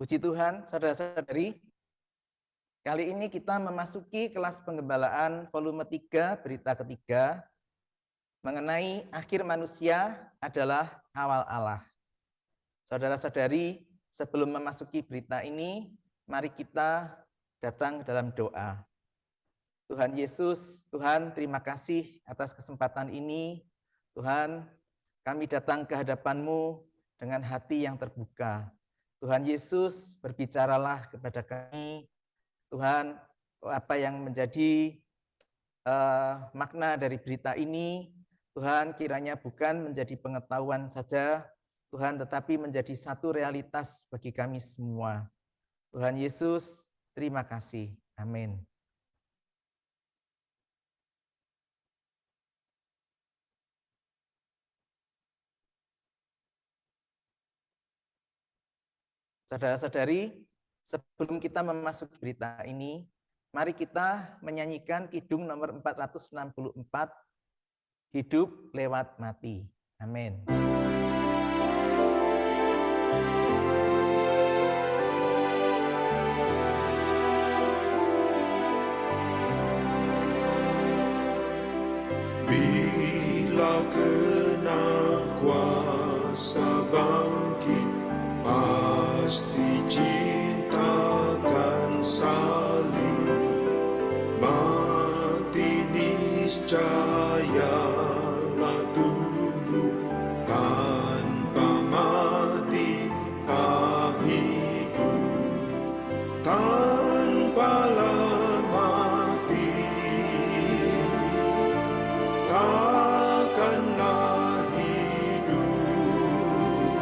Puji Tuhan, saudara-saudari. Kali ini kita memasuki kelas penggembalaan volume 3, berita ketiga, mengenai akhir manusia adalah awal Allah. Saudara-saudari, sebelum memasuki berita ini, mari kita datang dalam doa. Tuhan Yesus, Tuhan terima kasih atas kesempatan ini. Tuhan, kami datang ke hadapan-Mu dengan hati yang terbuka. Tuhan Yesus, berbicaralah kepada kami. Tuhan, apa yang menjadi makna dari berita ini, Tuhan kiranya bukan menjadi pengetahuan saja, Tuhan, tetapi menjadi satu realitas bagi kami semua. Tuhan Yesus, terima kasih. Amin. Saudara-saudari, sebelum kita memasuki berita ini, mari kita menyanyikan kidung nomor 464, Hidup Lewat Mati. Amin. Bila kena kuasa bangkit, pasti cintakan salib. Mati niscayalah tumbuh, tanpa mati tak hidup. Tanpalah mati takkanlah hidup.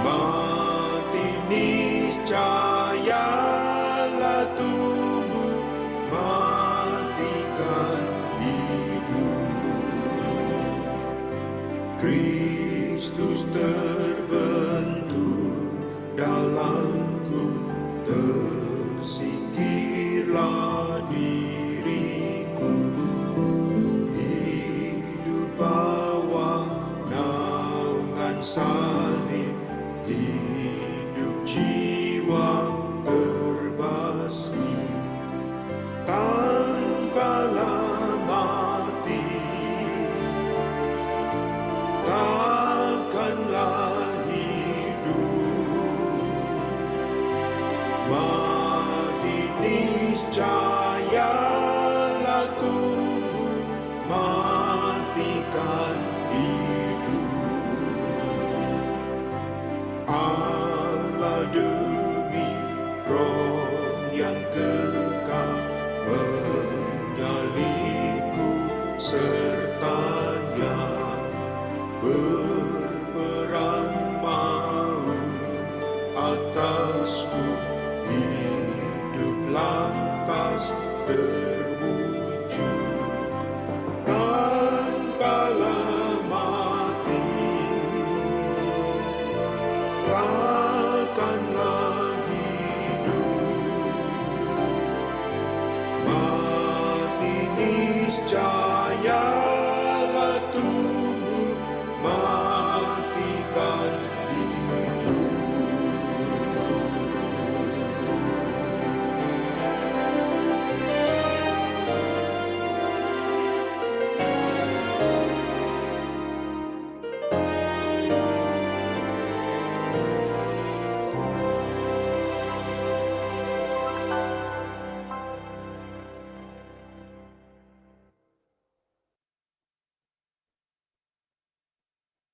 Mati niscayalah tubuh, matikan hidup. Kristus terbentuk dalamku, tersingkirlah diriku. Hidup bawah naungan salib, hidup jiwa terbasmi. Tanpalah mati takkanlah hidup. Mati niscayalah tubuh, matikan hidup. Allah demi roh yang kekal menyalibku sertanya, berperang maut atasku, hidup lantas terwujud. Tanpalah mati takkanlah hidup. Mati niscayalah tubuh, matikan hidup.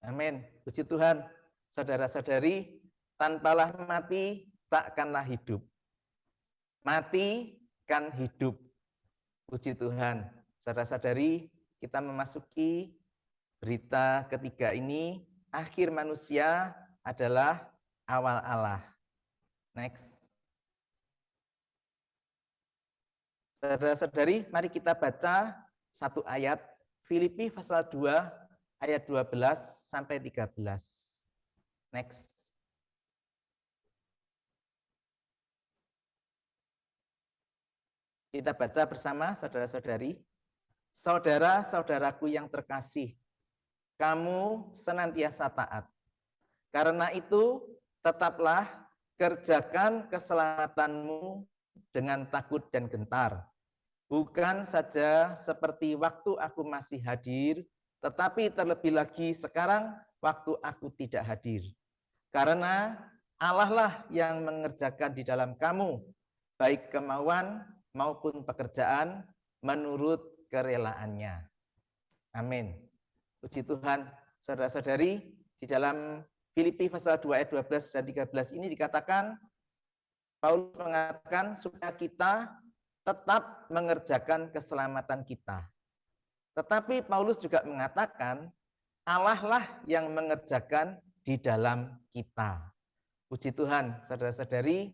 Amin. Puji Tuhan. Saudara-saudari, tanpalah mati, takkanlah hidup. Mati kan hidup. Puji Tuhan. Saudara-saudari, kita memasuki berita ketiga ini. Akhir manusia adalah awal Allah. Next. Saudara-saudari, mari kita baca satu ayat, Filipi pasal 2, ayat 12 sampai 13. Next. Kita baca bersama, saudara-saudari. Saudara-saudaraku yang terkasih, kamu senantiasa taat. Karena itu, tetaplah kerjakan keselamatanmu dengan takut dan gentar. Bukan saja seperti waktu aku masih hadir, tetapi terlebih lagi sekarang waktu aku tidak hadir. Karena Allah lah yang mengerjakan di dalam kamu, baik kemauan maupun pekerjaan menurut kerelaannya. Amin. Puji Tuhan, saudara-saudari, di dalam Filipi pasal 2 ayat 12 dan 13 ini dikatakan, Paulus mengatakan supaya kita tetap mengerjakan keselamatan kita. Tetapi Paulus juga mengatakan, Allah lah yang mengerjakan di dalam kita. Puji Tuhan, saudara-saudari,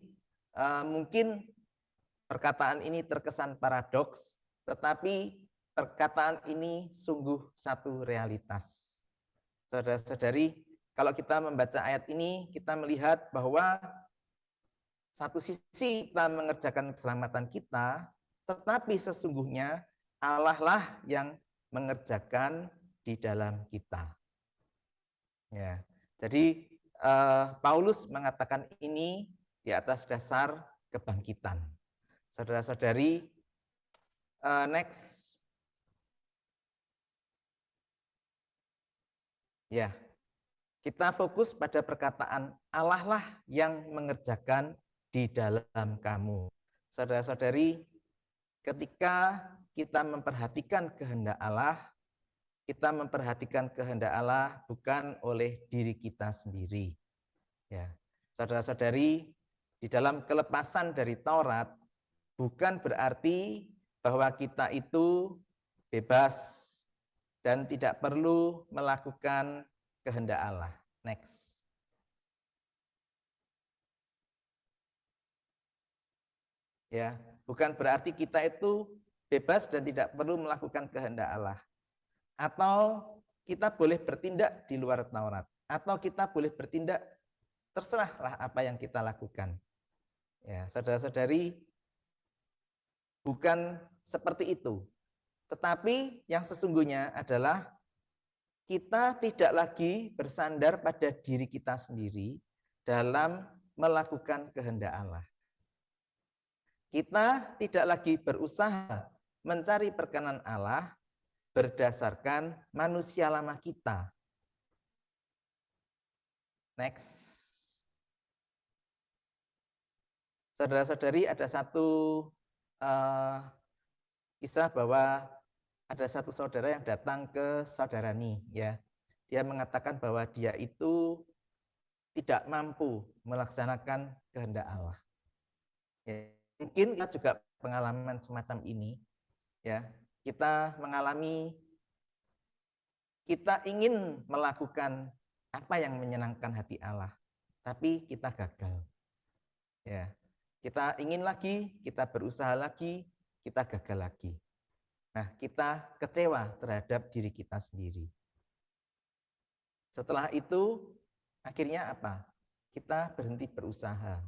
mungkin perkataan ini terkesan paradoks, tetapi perkataan ini sungguh satu realitas. Saudara-saudari, kalau kita membaca ayat ini, kita melihat bahwa satu sisi kita mengerjakan keselamatan kita, tetapi sesungguhnya Allah lah yang mengerjakan di dalam kita. Ya, jadi Paulus mengatakan ini di atas dasar kebangkitan. Saudara-saudari, next. Ya, kita fokus pada perkataan Allah lah yang mengerjakan di dalam kamu. Saudara-saudari, ketika kita memperhatikan kehendak Allah, kita memperhatikan kehendak Allah bukan oleh diri kita sendiri. Ya, saudara-saudari, di dalam kelepasan dari Taurat bukan berarti bahwa kita itu bebas dan tidak perlu melakukan kehendak Allah. Next. Ya, bukan berarti kita itu bebas dan tidak perlu melakukan kehendak Allah. Atau kita boleh bertindak di luar Taurat, atau kita boleh bertindak terserahlah apa yang kita lakukan. Ya, saudara-saudari, bukan seperti itu. Tetapi yang sesungguhnya adalah kita tidak lagi bersandar pada diri kita sendiri dalam melakukan kehendak Allah. Kita tidak lagi berusaha mencari perkenan Allah berdasarkan manusia lama kita. Next. Saudara-saudari, ada satu kisah bahwa ada satu saudara yang datang ke saudarani, ya. Dia mengatakan bahwa dia itu tidak mampu melaksanakan kehendak Allah. Ya, mungkin kita juga pengalaman semacam ini, ya. Kita mengalami, kita ingin melakukan apa yang menyenangkan hati Allah, tapi kita gagal. Ya, kita ingin lagi, kita berusaha lagi, kita gagal lagi. Nah, kita kecewa terhadap diri kita sendiri. Setelah itu, akhirnya apa? Kita berhenti berusaha.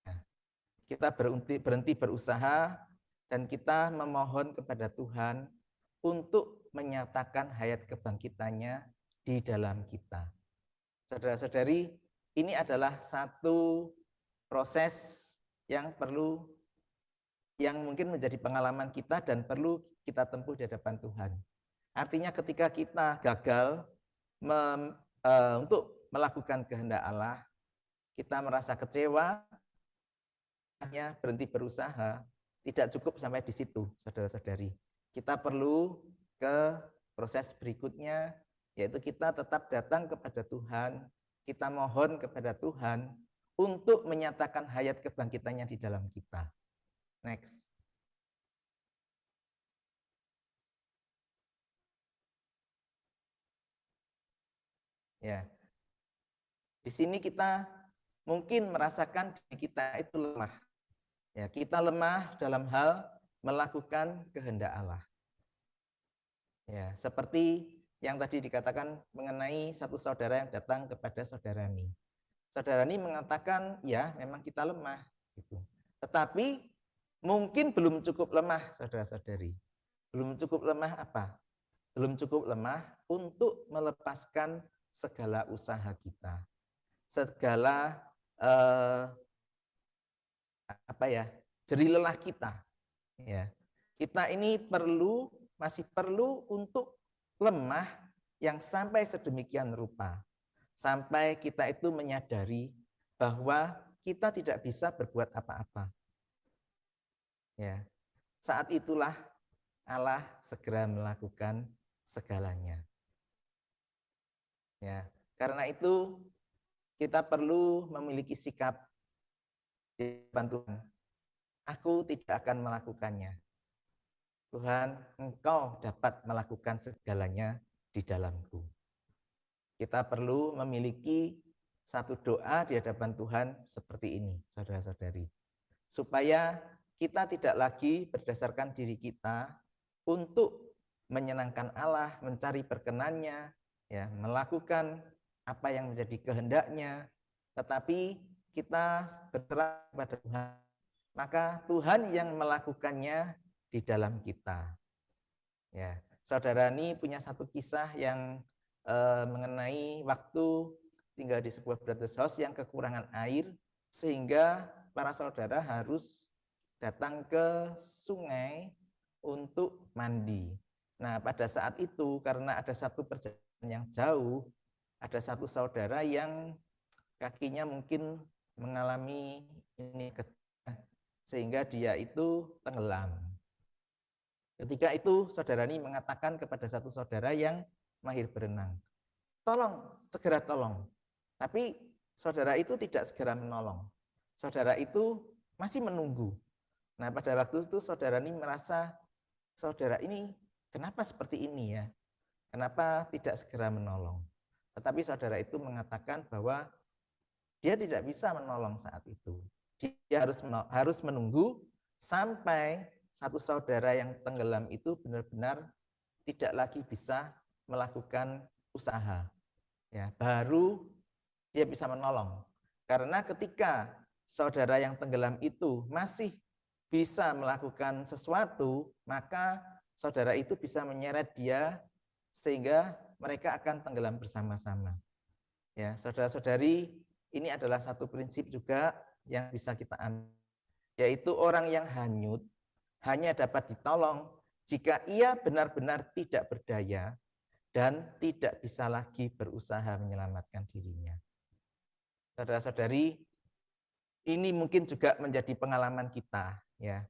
Nah, kita berhenti berusaha dan kita memohon kepada Tuhan untuk menyatakan hayat kebangkitannya di dalam kita. Saudara-saudari, ini adalah satu proses yang mungkin menjadi pengalaman kita dan perlu kita tempuh di hadapan Tuhan. Artinya ketika kita gagal untuk melakukan kehendak Allah, kita merasa kecewa, hanya berhenti berusaha, tidak cukup sampai di situ, saudara-saudari. Kita perlu ke proses berikutnya, yaitu kita tetap datang kepada Tuhan, kita mohon kepada Tuhan untuk menyatakan hayat kebangkitannya di dalam kita. Next. Ya. Di sini kita mungkin merasakan diri kita itu lemah. Ya, kita lemah dalam hal melakukan kehendak Allah. Ya, seperti yang tadi dikatakan mengenai satu saudara yang datang kepada saudarani. Saudarani mengatakan, ya memang kita lemah. Gitu. Tetapi mungkin belum cukup lemah, saudara-saudari. Belum cukup lemah apa? Belum cukup lemah untuk melepaskan segala usaha kita. Segala eh, jerih lelah kita. Ya, kita ini masih perlu untuk lemah yang sampai sedemikian rupa, sampai kita itu menyadari bahwa kita tidak bisa berbuat apa-apa. Ya, saat itulah Allah segera melakukan segalanya. Ya, karena itu kita perlu memiliki sikap di depan Tuhan. Aku tidak akan melakukannya. Tuhan, Engkau dapat melakukan segalanya di dalamku. Kita perlu memiliki satu doa di hadapan Tuhan seperti ini, saudara-saudari. Supaya kita tidak lagi berdasarkan diri kita untuk menyenangkan Allah, mencari perkenannya, ya, melakukan apa yang menjadi kehendaknya, tetapi kita berserah pada Tuhan. Maka Tuhan yang melakukannya di dalam kita. Ya, saudara ini punya satu kisah yang mengenai waktu tinggal di sebuah brothers house yang kekurangan air, sehingga para saudara harus datang ke sungai untuk mandi. Nah, pada saat itu karena ada satu perjalanan yang jauh, ada satu saudara yang kakinya mungkin mengalami ini sehingga dia itu tenggelam. Ketika itu saudara ini mengatakan kepada satu saudara yang mahir berenang, tolong, segera tolong. Tapi saudara itu tidak segera menolong. Saudara itu masih menunggu. Nah, pada waktu itu saudara ini merasa, saudara ini kenapa seperti ini ya? Kenapa tidak segera menolong? Tetapi saudara itu mengatakan bahwa dia tidak bisa menolong saat itu. Dia harus menunggu sampai satu saudara yang tenggelam itu benar-benar tidak lagi bisa melakukan usaha. Ya, baru dia bisa menolong. Karena ketika saudara yang tenggelam itu masih bisa melakukan sesuatu, maka saudara itu bisa menyeret dia sehingga mereka akan tenggelam bersama-sama. Ya, saudara-saudari, ini adalah satu prinsip juga yang bisa kita ambil, yaitu orang yang hanyut hanya dapat ditolong jika ia benar-benar tidak berdaya dan tidak bisa lagi berusaha menyelamatkan dirinya. Saudara-saudari, ini mungkin juga menjadi pengalaman kita, ya.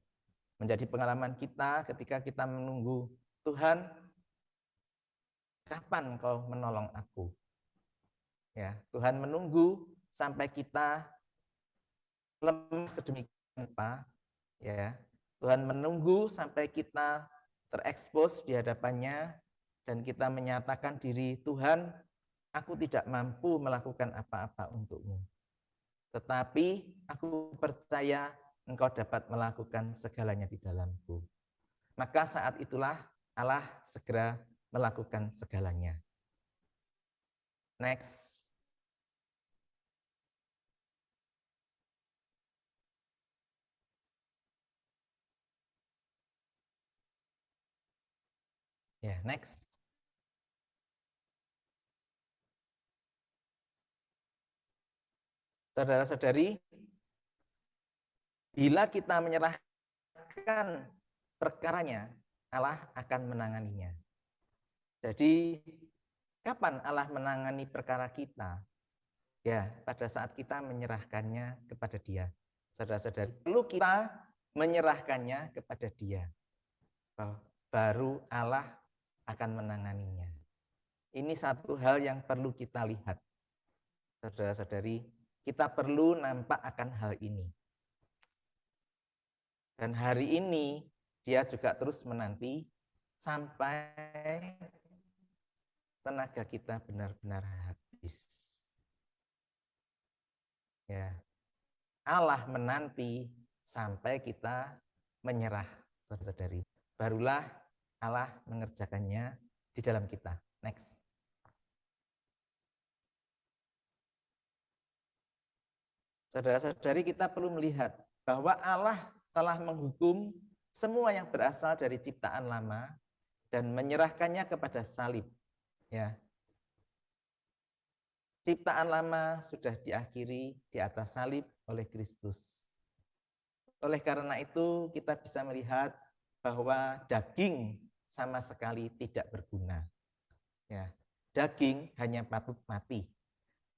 Menjadi pengalaman kita ketika kita menunggu, Tuhan, kapan Kau menolong aku? Ya, Tuhan menunggu sampai kita lemah sedemikian rupa, ya. Tuhan menunggu sampai kita terekspos di hadapannya dan kita menyatakan diri, Tuhan, aku tidak mampu melakukan apa-apa untukmu. Tetapi aku percaya Engkau dapat melakukan segalanya di dalamku. Maka saat itulah Allah segera melakukan segalanya. Next. Ya, next. Saudara-saudari, bila kita menyerahkan perkaranya, Allah akan menanganinya. Jadi, kapan Allah menangani perkara kita? Ya, pada saat kita menyerahkannya kepada Dia. Saudara-saudari, perlu kita menyerahkannya kepada Dia. Baru Allah akan menanganinya. Ini satu hal yang perlu kita lihat. Saudara-saudari, kita perlu nampak akan hal ini. Dan hari ini dia juga terus menanti sampai tenaga kita benar-benar habis. Ya. Allah menanti sampai kita menyerah, saudara-saudari. Barulah Allah mengerjakannya di dalam kita. Next. Saudara-saudari, kita perlu melihat bahwa Allah telah menghukum semua yang berasal dari ciptaan lama dan menyerahkannya kepada salib. Ya. Ciptaan lama sudah diakhiri di atas salib oleh Kristus. Oleh karena itu, kita bisa melihat bahwa daging sama sekali tidak berguna. Ya, daging hanya patut mati.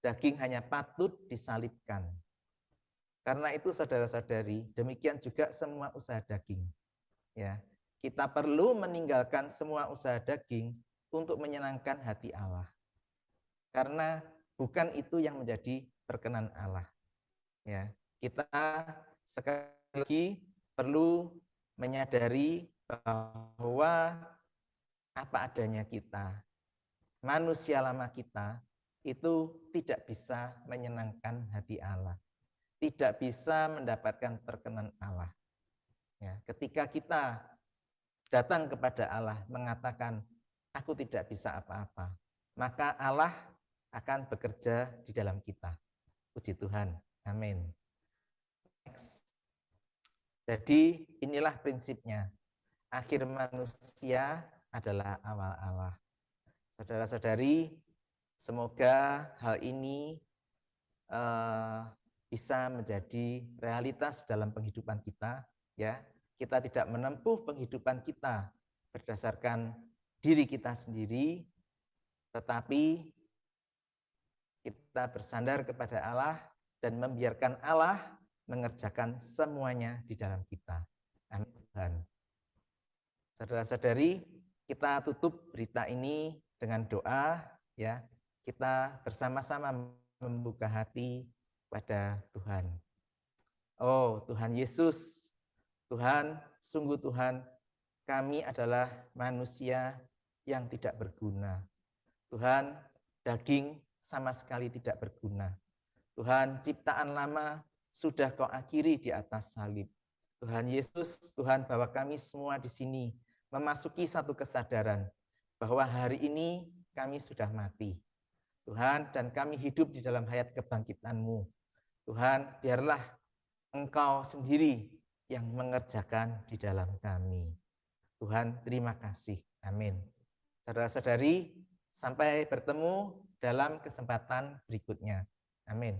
Daging hanya patut disalibkan. Karena itu saudara-saudari, demikian juga semua usaha daging. Ya, kita perlu meninggalkan semua usaha daging untuk menyenangkan hati Allah. Karena bukan itu yang menjadi perkenan Allah. Ya, kita sekali lagi perlu menyadari bahwa apa adanya kita, manusia lama kita itu tidak bisa menyenangkan hati Allah, tidak bisa mendapatkan perkenan Allah. Ya, ketika kita datang kepada Allah mengatakan, aku tidak bisa apa-apa, maka Allah akan bekerja di dalam kita. Puji Tuhan. Amin. Next. Jadi inilah prinsipnya. Akhir manusia adalah awal Allah. Saudara-saudari, semoga hal ini bisa menjadi realitas dalam penghidupan kita. Ya, kita tidak menempuh penghidupan kita berdasarkan diri kita sendiri, tetapi kita bersandar kepada Allah dan membiarkan Allah mengerjakan semuanya di dalam kita. Amin Tuhan. Saudara-saudari, kita tutup berita ini dengan doa, ya. Kita bersama-sama membuka hati pada Tuhan. Oh Tuhan Yesus, Tuhan, sungguh Tuhan, kami adalah manusia yang tidak berguna. Tuhan, daging sama sekali tidak berguna. Tuhan, ciptaan lama sudah Kau akhiri di atas salib. Tuhan Yesus, Tuhan, bahwa kami semua di sini memasuki satu kesadaran bahwa hari ini kami sudah mati. Tuhan, dan kami hidup di dalam hayat kebangkitan-Mu. Tuhan, biarlah Engkau sendiri yang mengerjakan di dalam kami. Tuhan, terima kasih. Amin. Saudara-saudari, sampai bertemu dalam kesempatan berikutnya. Amin.